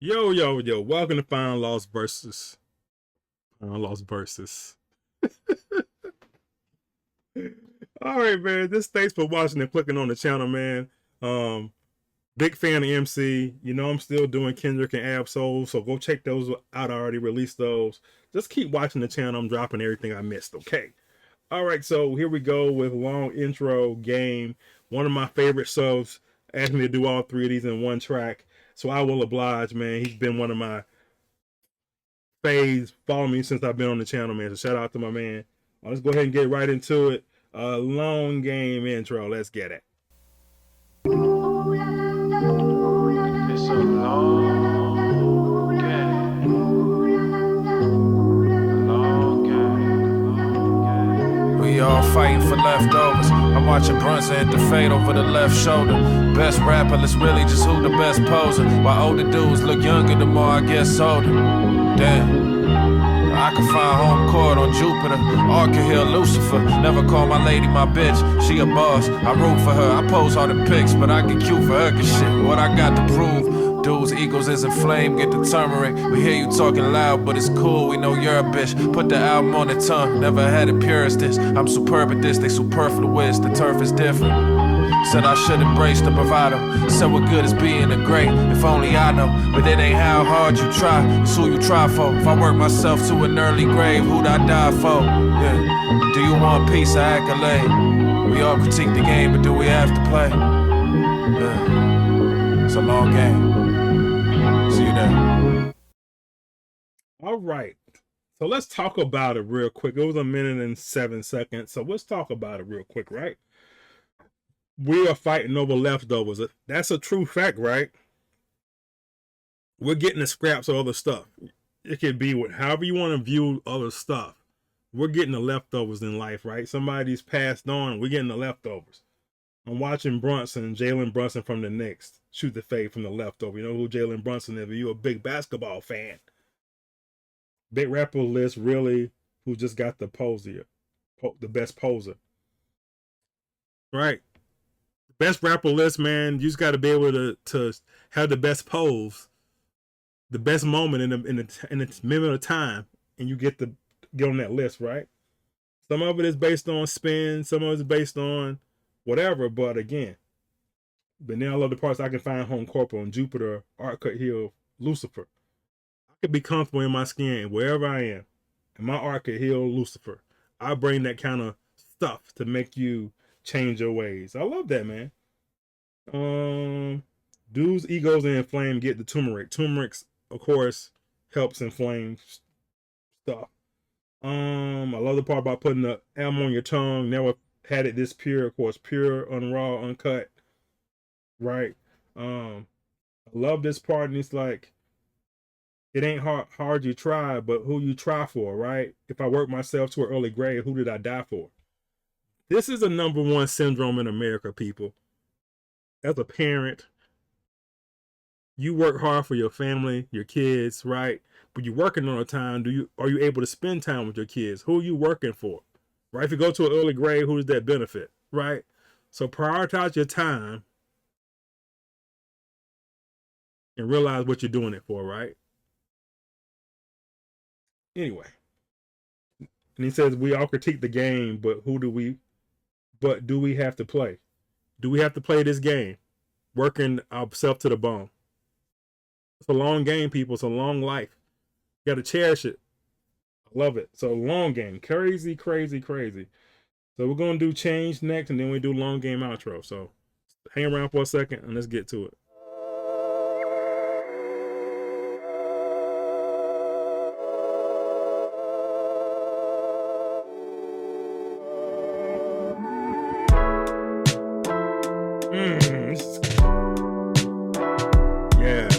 Yo. Welcome to Final Lost Versus. Final Lost Versus. All right, man. Thanks for watching and clicking on the channel, man. Big fan of MC. You know, I'm still doing Kendrick and Ab-Soul, so go check those out. I already released those. Just keep watching the channel. I'm dropping everything I missed, okay? All right, so here we go with long intro game. One of my favorite subs asked me to do all three of these in one track, so I will oblige, man. He's been one of my faves, following me since I've been on the channel, man. So shout out to my man. Let's go ahead and get right into it. Long game intro. Let's get it. It's a long game. Long game. We all fighting for leftovers. I'm watching Brunson hit the fade over the left shoulder. Best rapper, it's really just who the best poser. While older dudes look younger, the more I get older. Damn. I can find home court on Jupiter, Arca Hill, Lucifer. Never call my lady my bitch, she a boss. I root for her, I pose all the pics, but I get cute for her, cause shit, what I got to prove? Dudes, egos is inflamed, get the turmeric. We hear you talking loud, but it's cool, we know you're a bitch. Put the album on the tongue, never had it pure as this. I'm superb at this, they superfluous, the turf is different. Said I should embrace the bravado. Said what good is being a great, if only I know. But it ain't how hard you try, it's who you try for. If I work myself to an early grave, who'd I die for? Yeah. Do you want peace or accolade? We all critique the game, but do we have to play? Yeah. It's a long game. See you there. All right. So let's talk about it real quick. It was 1 minute and 7 seconds. So let's talk about it real quick, right? We are fighting over leftovers. That's a true fact, right? We're getting the scraps of other stuff. It could be however you want to view other stuff. We're getting the leftovers in life, right? Somebody's passed on. We're getting the leftovers. I'm watching Jalen Brunson from the Knicks, shoot the fade from the leftover. You know who Jalen Brunson is? If you're a big basketball fan. Big rapper list, really, who just got the best poser. Right. Best rapper list, man. You just got to be able to have the best pose, the best moment in the minute of time, and you get on that list, right? Some of it is based on spin, some of it is based on whatever. But again, I love the parts I can find home corporal on Jupiter, Arca Hill, Lucifer. I could be comfortable in my skin wherever I am. In my Arca Hill, Lucifer, I bring that kind of stuff to make you change your ways. I love that, man. Dudes' egos are inflamed, get the turmeric. Turmeric, of course, helps inflame stuff. I love the part about putting the album on your tongue. Never had it this pure, of course, pure, raw, uncut. Right? I love this part, and it's like, it ain't hard you try, but who you try for, right? If I work myself to an early grave, who did I die for? This is a #1 syndrome in America, people. As a parent, you work hard for your family, your kids, right? But you're working all the time. Are you able to spend time with your kids? Who are you working for? Right? If you go to an early grave, who does that benefit? Right? So prioritize your time and realize what you're doing it for, right? Anyway. And he says we all critique the game, but do we have to play? Do we have to play this game? Working ourselves to the bone. It's a long game, people. It's a long life. You got to cherish it. I love it. So long game. Crazy, crazy, crazy. So we're going to do change next, and then we do long game outro. So hang around for a second, and let's get to it. Yeah.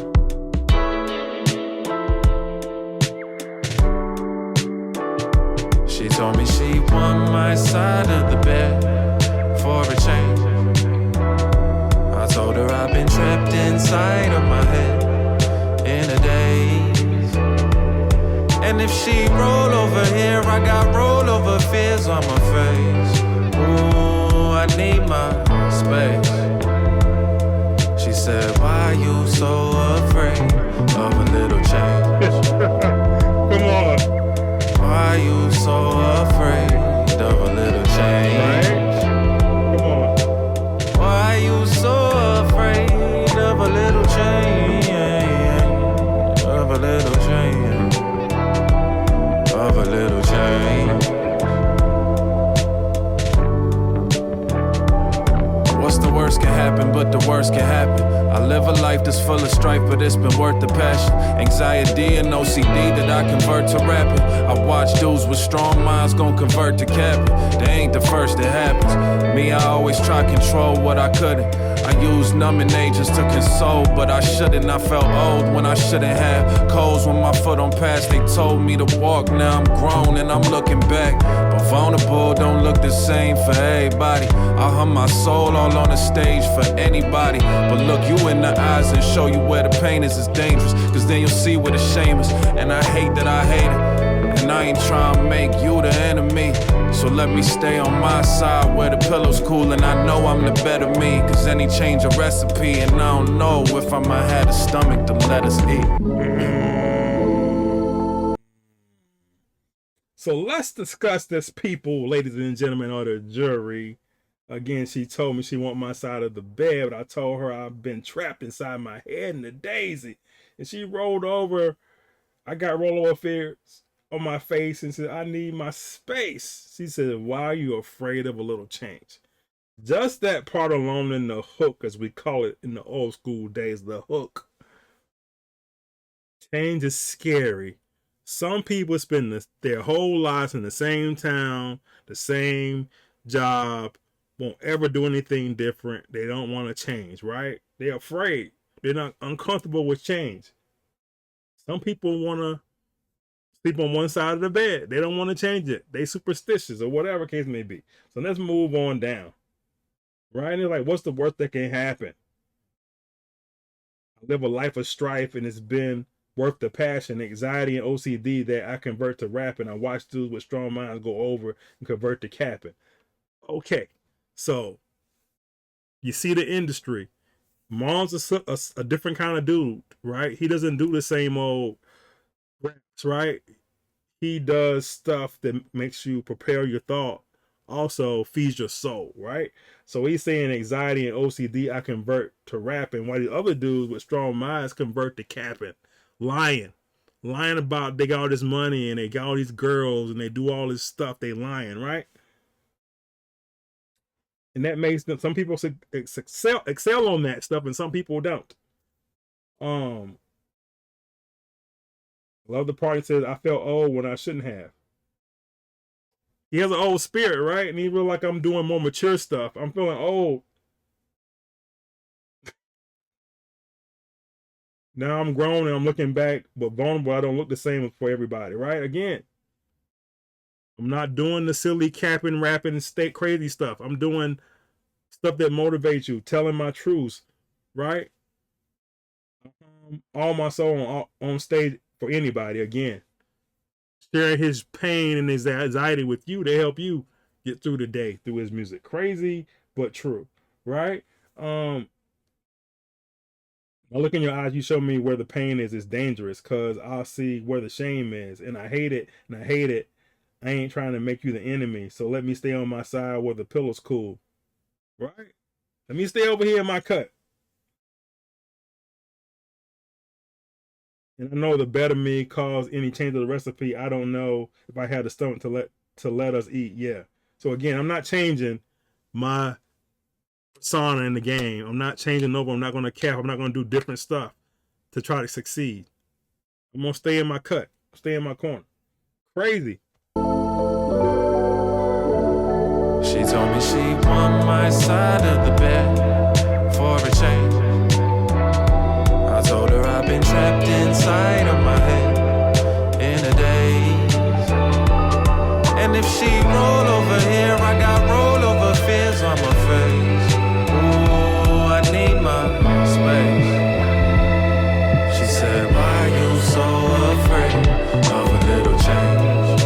She told me she want my side of the bed for a change. I told her I've been trapped inside of my head in a daze. And if she roll over here, I got roll over fears on my face. Ooh, I need my space. She said, why you so afraid of a so afraid of a little change, of a little change, of a little change. What's the worst can happen, but the worst can happen. I live a life that's full of strife, but it's been worth the passion. Anxiety and OCD that I convert to rapping. I watch dudes with strong minds gon' convert to capping. They ain't the first that happens. Me, I always try control what I couldn't. I use numbing agents to console, but I shouldn't. I felt old when I shouldn't have. Colds when my foot on past, they told me to walk. Now I'm grown and I'm looking back. But vulnerable don't look the same for everybody. I hum my soul all on the stage for anybody. But look you in the eyes and show you where the pain is dangerous. Cause then you'll see where the shame is. And I hate that I hate it. And I ain't trying to make you the enemy. So let me stay on my side where the pillow's cool. And I know I'm the better me. Cause any change a recipe. And I don't know if I might have the stomach to let us eat. So let's discuss this, people, ladies and gentlemen, or the jury. Again, she told me she want my side of the bed, but I told her I've been trapped inside my head in a daisy. And she rolled over. I got rollover fears on my face and said, I need my space. She said, why are you afraid of a little change? Just that part alone in the hook, as we call it in the old school days, the hook. Change is scary. Some people spend their whole lives in the same town, the same job, won't ever do anything different. They don't want to change, right? They're afraid. They're not uncomfortable with change. Some people want to sleep on one side of the bed. They don't want to change it. They superstitious or whatever case may be. So let's move on down. Right? And they're like, what's the worst that can happen? I live a life of strife and it's been worth the passion, anxiety, and OCD that I convert to rapping. I watch dudes with strong minds go over and convert to capping. Okay, so you see the industry. Marlon's a different kind of dude, right? He doesn't do the same old raps, right? He does stuff that makes you prepare your thought, also feeds your soul, right? So he's saying anxiety and OCD I convert to rapping, while the other dudes with strong minds convert to capping. Lying about they got all this money and they got all these girls and they do all this stuff. They lying, right? And that makes them, some people excel on that stuff and some people don't. Love the part says I felt old when I shouldn't have. He has an old spirit, right? And he feel like I'm doing more mature stuff. I'm feeling old. Now I'm grown and I'm looking back, but vulnerable, I don't look the same for everybody, right? Again, I'm not doing the silly capping, rapping, and state crazy stuff. I'm doing stuff that motivates you, telling my truths, right? All my soul on stage for anybody, again. Sharing his pain and his anxiety with you to help you get through the day through his music. Crazy, but true, right? I look in your eyes, you show me where the pain is dangerous because I'll see where the shame is. And I hate it, and I hate it. I ain't trying to make you the enemy. So let me stay on my side where the pillow's cool. Right? Let me stay over here in my cut. And I know the better me caused any change of the recipe. I don't know if I had the stomach to let us eat. Yeah. So again, I'm not changing my persona in the game. I'm not changing over. I'm not going to cap. I'm not going to do different stuff to try to succeed. I'm going to stay in my cut. Stay in my corner. Crazy. She told me she want my side of the bed for a change. I told her I've been trapped inside of my head in a daze. And if she roll over here, I got rollover fears on my face. Ooh, I need my space. She said, why you so afraid of a little change?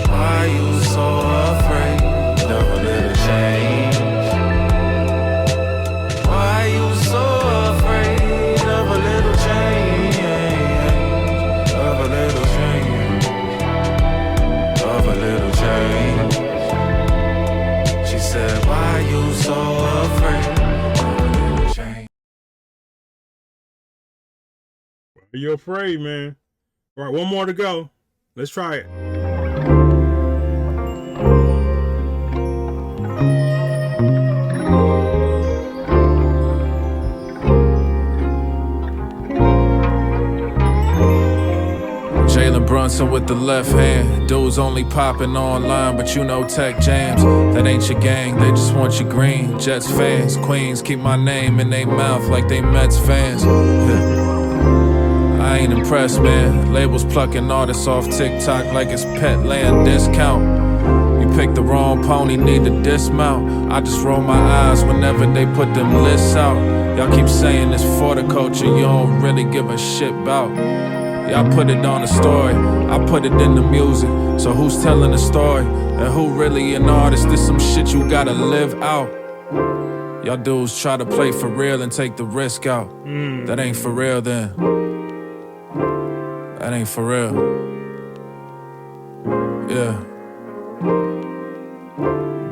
Why you so afraid of a little change? I'm so afraid. Change. Are you afraid, man? All right, one more to go. Let's try it. Jalen Brunson with the left hand. Dudes only popping online, but you know tech jams. That ain't your gang, they just want you green. Jets fans, Queens keep my name in their mouth like they Mets fans. I ain't impressed, man. Labels plucking artists off TikTok like it's pet land discount. You picked the wrong pony, need to dismount. I just roll my eyes whenever they put them lists out. Y'all keep saying it's for the culture, you don't really give a shit about. Y'all put it on the story, I put it in the music. So who's telling the story? And who really an artist? This some shit you gotta live out. Y'all dudes try to play for real and take the risk out. That ain't for real then. That ain't for real. Yeah.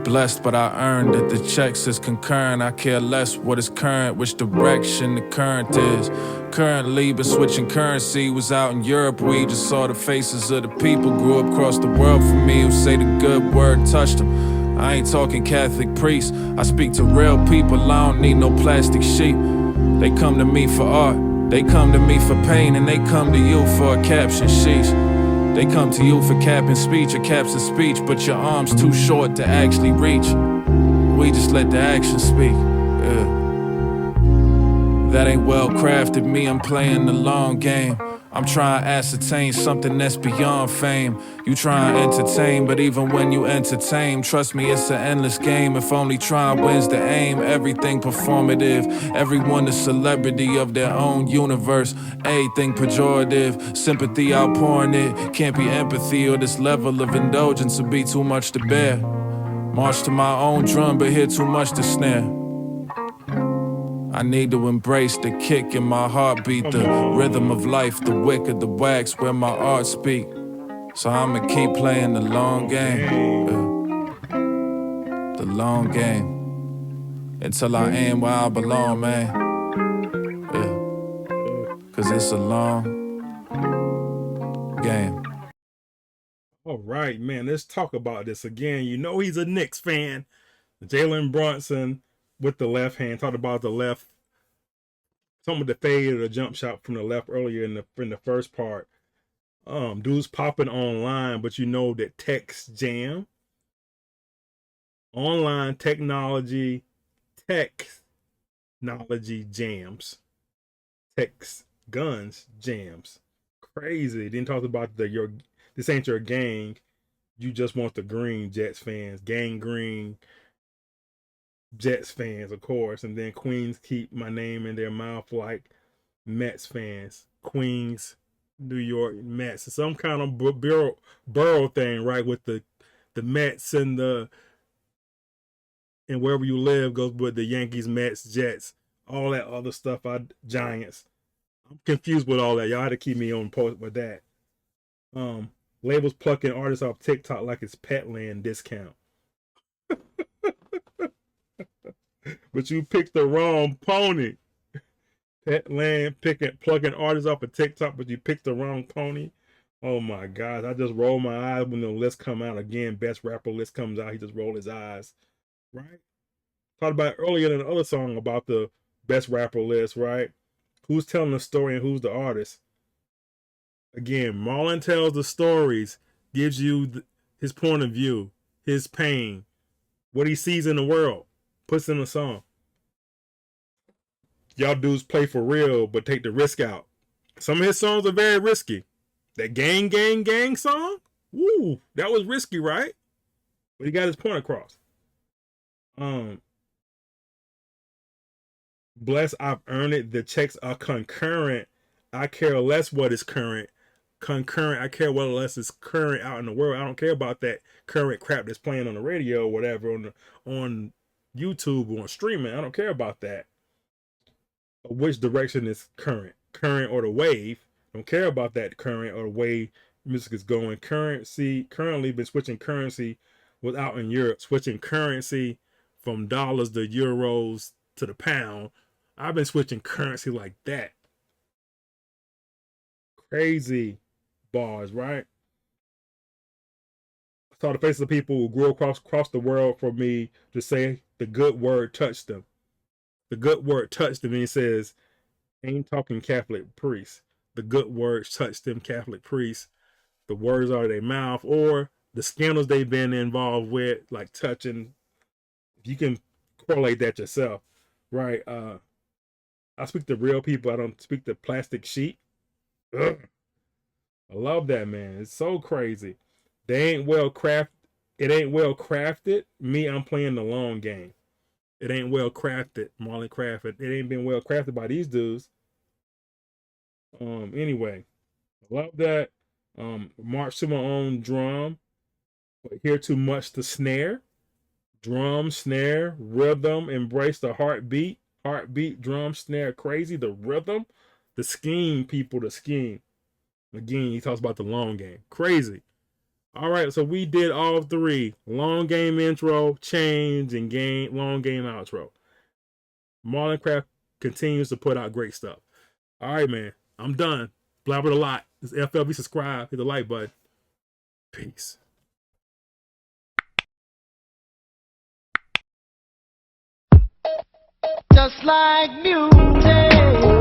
Blessed, but I earned it. The checks is concurrent. I care less what is current, which direction the current is. Currently, been switching currency. Was out in Europe, we just saw the faces of the people. Grew up across the world for me who say the good word touched them. I ain't talking Catholic priests. I speak to real people. I don't need no plastic sheep. They come to me for art. They come to me for pain, and they come to you for a caption sheesh. They come to you for cap and speech or caps of speech, but your arm's too short to actually reach. We just let the action speak. Yeah. That ain't well crafted. Me, I'm playing the long game. I'm trying to ascertain something that's beyond fame. You try and entertain, but even when you entertain, trust me, it's an endless game. If only trying wins the aim, everything performative. Everyone a celebrity of their own universe. Everything pejorative, sympathy outpouring it. Can't be empathy or this level of indulgence would be too much to bear. March to my own drum, but hear too much to snare. I need to embrace the kick in my heartbeat, the rhythm of life, the wick of the wax where my art speak. So I'ma keep playing the long game, the long game, until I am where I belong, man. Cause it's a long game. All right, man, let's talk about this again. You know he's a Knicks fan. Jalen Brunson with the left hand. Talked about the left, some of the fade or the jump shot from the left earlier in the first part. Dudes popping online, but you know that text jam, online technology jams, text guns jams. Crazy. Then talked about this ain't your gang. You just want the green. Jets fans, gang green. Jets fans, of course, and then Queens keep my name in their mouth like Mets fans. Queens, New York Mets. It's some kind of borough thing, right? With the Mets and wherever you live goes with the Yankees, Mets, Jets, all that other stuff. Giants. I'm confused with all that. Y'all had to keep me on post with that. Labels plucking artists off TikTok like it's Petland discount. But you picked the wrong pony. Petland plucking artists off of TikTok, but you picked the wrong pony. Oh my God. I just roll my eyes when the list come out again. Best rapper list comes out. He just rolled his eyes. Right? Talked about earlier in the other song about the best rapper list, right? Who's telling the story and who's the artist? Again, Marlon tells the stories, gives you his point of view, his pain, what he sees in the world, puts in a song. Y'all dudes play for real, but take the risk out. Some of his songs are very risky. That gang, gang, gang song, woo, that was risky, right? But he got his point across. Bless, I've earned it. The checks are concurrent. I care less what is current. Concurrent, I care what less is current out in the world. I don't care about that current crap that's playing on the radio or whatever on YouTube or on streaming. I don't care about that. Which direction is current or the wave? I don't care about that current or the way music is going. Currently been switching currency was out in Europe, switching currency from dollars to euros to the pound. I've been switching currency like that. Crazy bars, right? I saw the faces of people who grew across the world for me to say the good word touched them. The good word touched them, and he says, ain't talking Catholic priests. The good words touched them Catholic priests. The words out of their mouth or the scandals they've been involved with, like touching. You can correlate that yourself, right? I speak to real people. I don't speak to plastic sheep. Ugh. I love that, man. It's so crazy. They ain't well crafted. It ain't well crafted. Me, I'm playing the long game. It ain't well crafted. Marlon crafted. It ain't been well crafted by these dudes. Anyway, I love that. March to my own drum. But hear too much to snare. Drum, snare, rhythm. Embrace the heartbeat. Heartbeat, drum, snare, crazy. The rhythm. The scheme, people, the scheme. Again, he talks about the long game. Crazy. All right, so we did all three. Long game intro, change, and long game outro. Marlon Craft continues to put out great stuff. All right, man. I'm done. Blabbered a lot. This FLB, subscribe. Hit the like button. Peace. Just like music.